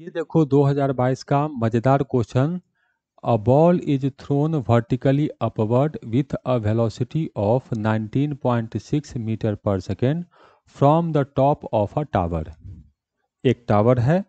ये देखो 2022 का मज़ेदार question. A ball is thrown vertically upward with a velocity of 19.6 metre per second from the top of a tower. एक tower है,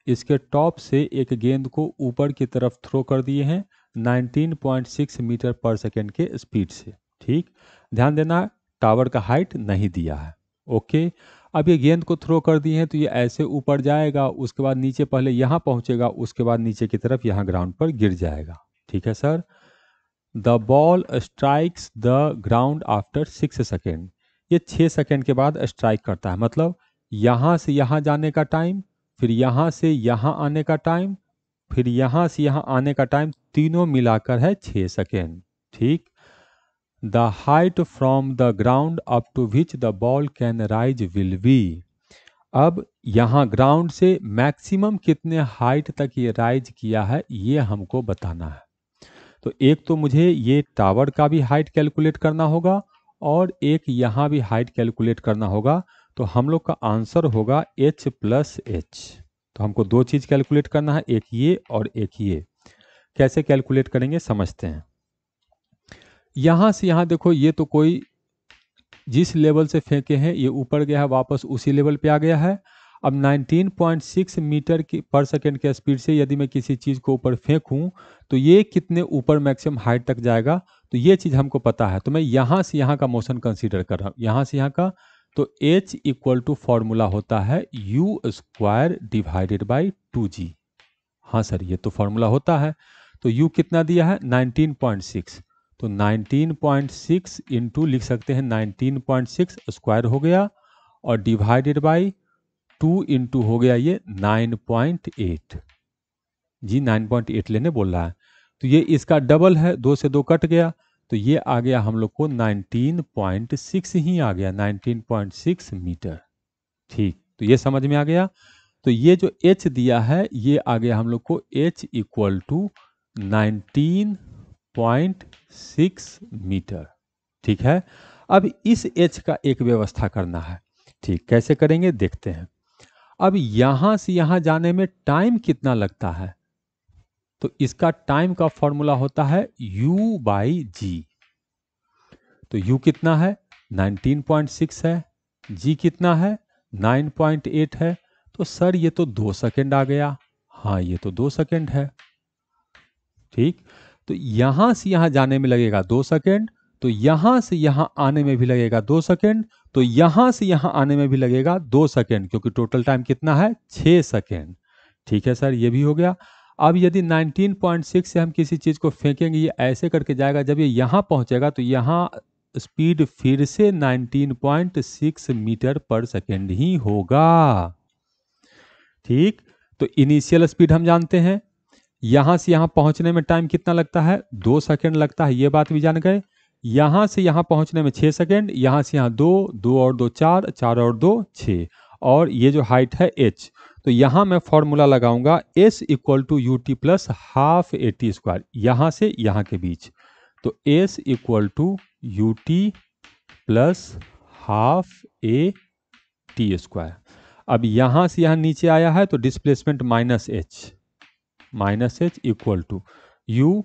इसके टॉप से एक गेंद को ऊपर की तरफ थ्रो कर दिए हैं 19.6 मीटर पर सेकेंड के स्पीड से। ठीक, ध्यान देना टावर का हाइट नहीं दिया है। ओके, अब ये गेंद को थ्रो कर दिए हैं तो ये ऐसे ऊपर जाएगा, उसके बाद नीचे पहले यहाँ पहुँचेगा, उसके बाद नीचे की तरफ यहाँ ग्राउंड पर गिर जाएगा। ठीक है sir. The ball strikes the ground after 6 second. ये 6 सेकेंड के बाद स्ट्राइक करता है, मतलब यहाँ से यहाँ जाने का टाइम, फिर यहाँ से यहाँ आने का टाइम, फिर यहाँ से यहाँ आने का टाइम, तीनों मिलाकर है 6 सेकेंड। ठीक। The height from the ground up to which the ball can rise will be. अब यहाँ ग्राउंड से मैक्सिमम कितने हाइट तक ये राइज किया है ये हमको बताना है। तो एक तो मुझे ये टावर का भी हाइट कैलकुलेट करना होगा और एक यहाँ भी हाइट कैलकुलेट करना होगा। तो हम लोग का आंसर होगा h प्लस एच। तो हमको दो चीज़ कैलकुलेट करना है, एक ये और एक ये। कैसे कैलकुलेट करेंगे समझते हैं। यहाँ से यहाँ देखो, ये तो कोई जिस लेवल से फेंके हैं ये ऊपर गया है, वापस उसी लेवल पे आ गया है। अब 19.6 मीटर की पर सेकेंड के स्पीड से यदि मैं किसी चीज़ को ऊपर फेंकूं तो ये कितने ऊपर मैक्सिमम हाइट तक जाएगा, तो ये चीज़ हमको पता है। तो मैं यहाँ से यहाँ का मोशन कंसीडर कर रहा हूँ, यहाँ से यहाँ का। तो h इक्वल टू फॉर्मूला होता है you square divided by 2g। हाँ सर, ये तो फॉर्मूला होता है। तो u कितना दिया है 19.6, तो 19.6 इंटू लिख सकते हैं 19.6 स्क्वायर हो गया और डिवाइडेड बाई 2 इंटू हो गया ये 9.8। जी 9.8 लेने बोल रहा है, तो ये इसका डबल है, 2 से 2 कट गया, तो ये आ गया हम लोग को 19.6 ही आ गया, 19.6 मीटर। ठीक, तो ये समझ में आ गया। तो ये जो h दिया है ये आ गया हम लोग को h इक्वल टू 19.6 मीटर। ठीक है। अब इस h का एक व्यवस्था करना है। ठीक, कैसे करेंगे देखते हैं। अब यहाँ से यहाँ जाने में टाइम कितना लगता है, तो इसका टाइम का फॉर्मूला होता है u बाई जी। तो u कितना है 19.6 है, g कितना है 9.8 है, तो सर ये तो 2 सेकेंड आ गया। हाँ, ये तो 2 सेकेंड है। ठीक, तो यहाँ से यहाँ जाने में लगेगा 2 सेकेंड, तो यहाँ से यहाँ आने में भी लगेगा 2 सेकेंड, तो यहाँ से यहाँ आने में भी लगेगा 2 सेकेंड, क्योंकि टोटल टाइम कितना है 6 सेकेंड। ठीक है सर, ये भी हो गया। अब यदि 19.6 से हम किसी चीज़ को फेंकेंगे, ये ऐसे करके जाएगा, जब ये यहाँ पहुँचेगा तो यहाँ स्पीड फिर से 19.6 मीटर पर सेकेंड ही होगा। ठीक, तो इनिशियल स्पीड हम जानते हैं, यहाँ से यहाँ पहुँचने में टाइम कितना लगता है 2 सेकेंड लगता है, ये बात भी जान गए। यहाँ से यहाँ पहुँचने में 6 सेकेंड, यहाँ से यहाँ 2, 2 और 2 4, 4 और 2 6, और ये जो हाइट है h, तो यहाँ मैं फॉर्मूला लगाऊंगा s equal to u t plus half a t square, यहाँ से यहाँ के बीच। तो s equal to u t plus half a t square. अब यहाँ से यहाँ नीचे आया है तो displacement minus h equal to u,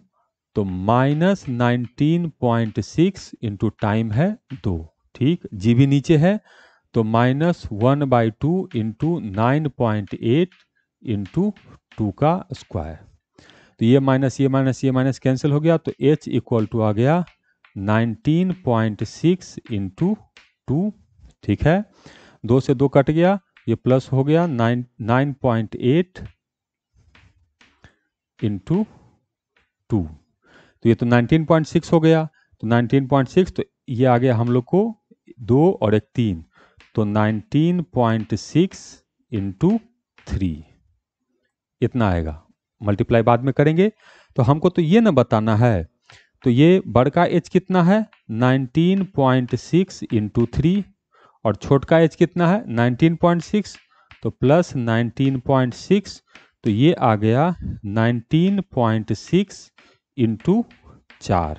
तो माइनस 19.6 इंटू टाइम है 2। ठीक, जी भी नीचे है, तो -1/2 इंटू 9.8 इंटू 2 का स्क्वायर। तो ये माइनस कैंसिल हो गया, तो h इक्वल टू आ गया 19.6 इंटू 2। ठीक है, 2 से 2 कट गया, ये प्लस हो गया 9.8 इंटू 2, तो ये तो 19.6 हो गया। तो 19.6, तो ये आ गया हम लोग को 2 और 1 3, तो 19.6 इंटू 3 इतना आएगा। मल्टीप्लाई बाद में करेंगे। तो हमको तो ये ना बताना है, तो ये बड़का h कितना है 19.6 इंटू 3 और छोटका h कितना है 19.6, तो प्लस 19.6, तो ये आ गया 19.6 इंटू 4।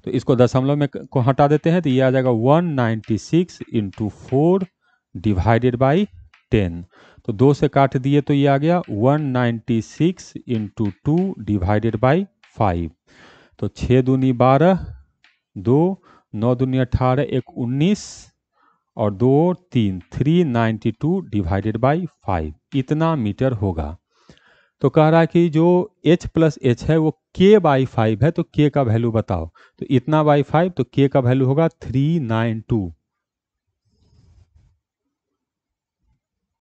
तो इसको दशमलव में को हटा देते हैं, तो ये आ जाएगा 196 इंटू 4 डिवाइडेड बाई 10। तो 2 से काट दिए तो ये आ गया 196 इंटू 2 डिवाइडेड बाई 5। तो 6 दूनी 12, 2, 9 दूनी 18, 1 19 और 2 3, 392 डिवाइडेड बाई 5 इतना मीटर होगा। तो कह रहा है कि जो h प्लस एच है वो k बाई 5 है, तो k का वैल्यू बताओ। तो इतना बाई 5, तो k का वैल्यू होगा 392।